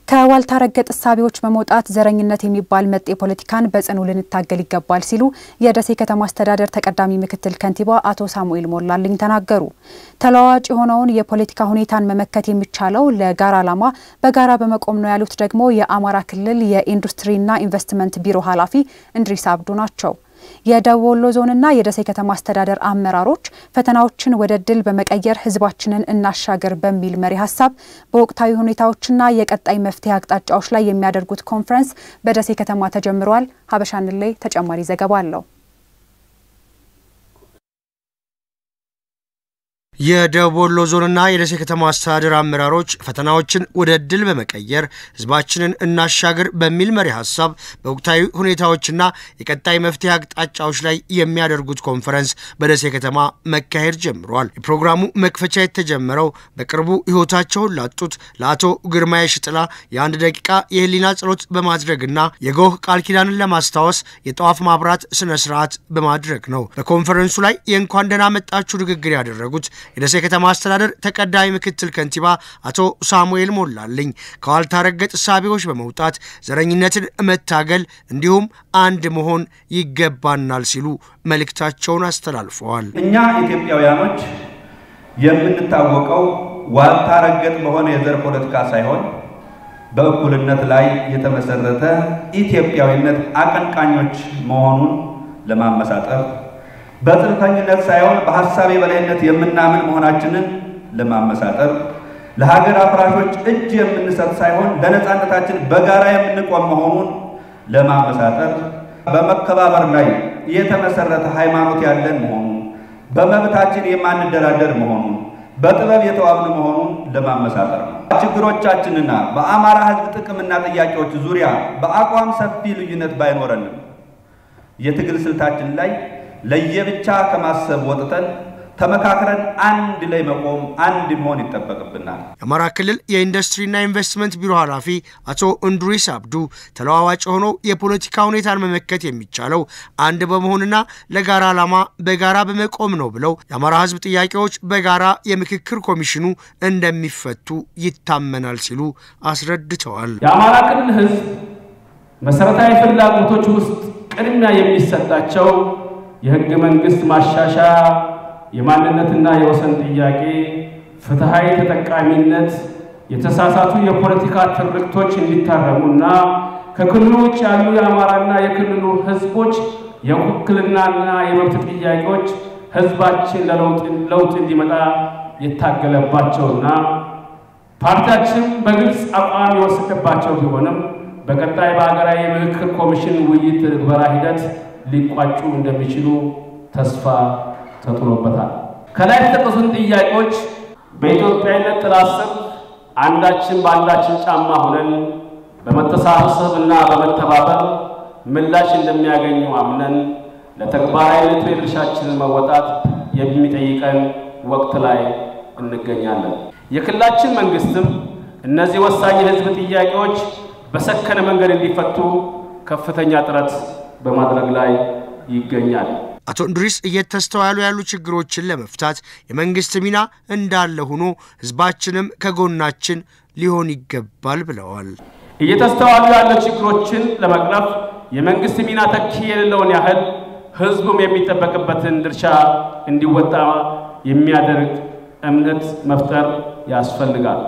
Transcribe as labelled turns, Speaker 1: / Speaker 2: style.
Speaker 1: ከዋልታ ረገጥ እሳቤዎች በመውጣት ዘረኝነት የሚባል መጤ ፖለቲካን በጽኑ ልንታገል ይገባል ሲሉ የደሴ ከተማ አስተዳደር ተቀዳሚ ምክትል ከንቲባ አቶ ሳሙኤል ሞላልኝ ተናገሩ። ተለዋዋጭ የሆነውን የፖለቲካ ሁኔታን መመከት የሚቻለው ለጋራ ዓላማ በጋራ በመቆም ነው ያሉት ደግሞ የአማራ ክልል የኢንዱስትሪና ኢንቨስትመንት ቢሮ ኃላፊ እንድሪስ አብዱ ናቸው። የደቡብ ወሎ ዞንና የደሴ ከተማ አስተዳደር አመራሮች ፈተናዎችን ወደ ድል በመቀየር ህዝባችንን እናሻገር በሚል መሪ ሐሳብ በወቅታዊ ሁኔታዎችና የቀጣይ መፍትሄ አቅጣጫዎች ላይ የሚያደርጉት ኮንፈረንስ በደሴ ከተማ ተጀምሯል። ሀበሻን ላይ ተጨማሪ ዘገባ አለው።
Speaker 2: የደቡብ ወሎ ዞንና የደሴ ከተማ አስተዳደር አመራሮች ፈተናዎችን ወደ ድል በመቀየር ህዝባችንን እናሻገር በሚል መሪ ሐሳብ በወቅታዊ ሁኔታዎችና የቀጣይ መፍትሄ አቅጣጫዎች ላይ የሚያደርጉት ኮንፈረንስ በደሴ ከተማ መካሄድ ጀምሯል። የፕሮግራሙ መክፈቻ የተጀመረው በቅርቡ ህይወታቸውን ላጡት ለአቶ ግርማይ ሽጥላ የአንድ ደቂቃ የህሊና ጸሎት በማድረግና የጎህ ቃል ኪዳንን ለማስታወስ የጧፍ ማብራት ስነ ስርዓት በማድረግ ነው። በኮንፈረንሱ ላይ የእንኳን ደህና መጣችሁ ንግግር ያደረጉት የደሴ ከተማ አስተዳደር ተቀዳሚ ምክትል ከንቲባ አቶ ሳሙኤል ሞላልኝ ከዋልታ ረገጥ እሳቤዎች በመውጣት ዘረኝነትን መታገል እንዲሁም አንድ መሆን ይገባናል ሲሉ መልእክታቸውን አስተላልፈዋል።
Speaker 3: እኛ ኢትዮጵያውያኖች የምንታወቀው ዋልታ ረገጥ በሆነ የዘር ፖለቲካ ሳይሆን በእኩልነት ላይ የተመሰረተ ኢትዮጵያዊነት አቀንቃኞች መሆኑን ለማመሳጠር በጥልቀኝነት ሳይሆን በሐሳብ የበላይነት የምናምን መሆናችንን ለማመሳጠር ለሀገር አፍራሾች እጅ የምንሰጥ ሳይሆን ለነጻነታችን በጋራ የምንቆም መሆኑን ለማመሳጠር በመከባበር ላይ የተመሰረተ ሃይማኖት ያለን መሆኑን በመብታችን የማንደራደር መሆኑን በጥበብ የተዋብን መሆኑን ለማመሳጠር ነው። ችግሮቻችንና በአማራ ህዝብ ጥቅምና ጥያቄዎች ዙሪያ በአቋም ሰፊ ልዩነት ባይኖረንም የትግል ስልታችን ላይ ለየብቻ ከማሰብ ወጥተን ተመካክረን አንድ ላይ መቆም አንድ መሆን ይተበቅብናል።
Speaker 2: የአማራ ክልል የኢንዱስትሪና ኢንቨስትመንት ቢሮ ኃላፊ አቶ እንድሪስ አብዱ ተለዋዋጭ ሆኖ የፖለቲካ ሁኔታን መመከት የሚቻለው አንድ በመሆንና ለጋራ ዓላማ በጋራ በመቆም ነው ብለው የአማራ ህዝብ ጥያቄዎች በጋራ የምክክር ኮሚሽኑ እንደሚፈቱ ይታመናል ሲሉ አስረድተዋል።
Speaker 4: የአማራ ክልል ህዝብ መሰረታዊ ፍላጎቶች ውስጥ ቅድሚያ የሚሰጣቸው የህግ መንግስት ማሻሻያ የማንነትና የወሰን ጥያቄ ፍትሃዊ ተጠቃሚነት የተሳሳቱ የፖለቲካ ትርክቶች እንዲታረሙና ከክልሉ ውጭ ያሉ የአማራና የክልሉ ህዝቦች የውክልናና የመብት ጥያቄዎች ህዝባችን ለለውጥ እንዲመጣ የታገለባቸውና ፓርቲያችን በግልጽ አቋም የወሰደባቸው ቢሆንም በቀጣይ በአገራዊ የምክክር ኮሚሽን ውይይት ትግበራ ሂደት ሊቋጩ እንደሚችሉ ተስፋ ተጥሎበታል። ከላይ የተጠቀሱት ጥያቄዎች በኢትዮጵያዊነት ጥላ ስር አንዳችን በአንዳችን ጫማ ሆነን በመተሳሰብና በመተባበር ምላሽ እንደሚያገኙ አምነን ለተግባራዊነቱ የድርሻችንን መወጣት የሚጠይቀን ወቅት ላይ እንገኛለን። የክልላችን መንግስትም እነዚህ ወሳኝ የህዝብ ጥያቄዎች በሰከነ መንገድ እንዲፈቱ ከፍተኛ ጥረት በማድረግ ላይ ይገኛል።
Speaker 2: አቶ እንድሪስ እየተስተዋሉ ያሉ ችግሮችን ለመፍታት የመንግስት ሚና እንዳለ ሆኖ ህዝባችንም ከጎናችን ሊሆን ይገባል ብለዋል።
Speaker 4: እየተስተዋሉ ያሉ ችግሮችን ለመቅረፍ የመንግስት ሚና ተኪ የሌለውን ያህል ህዝቡም የሚጠበቅበትን ድርሻ እንዲወጣ የሚያደርግ እምነት መፍጠር ያስፈልጋል።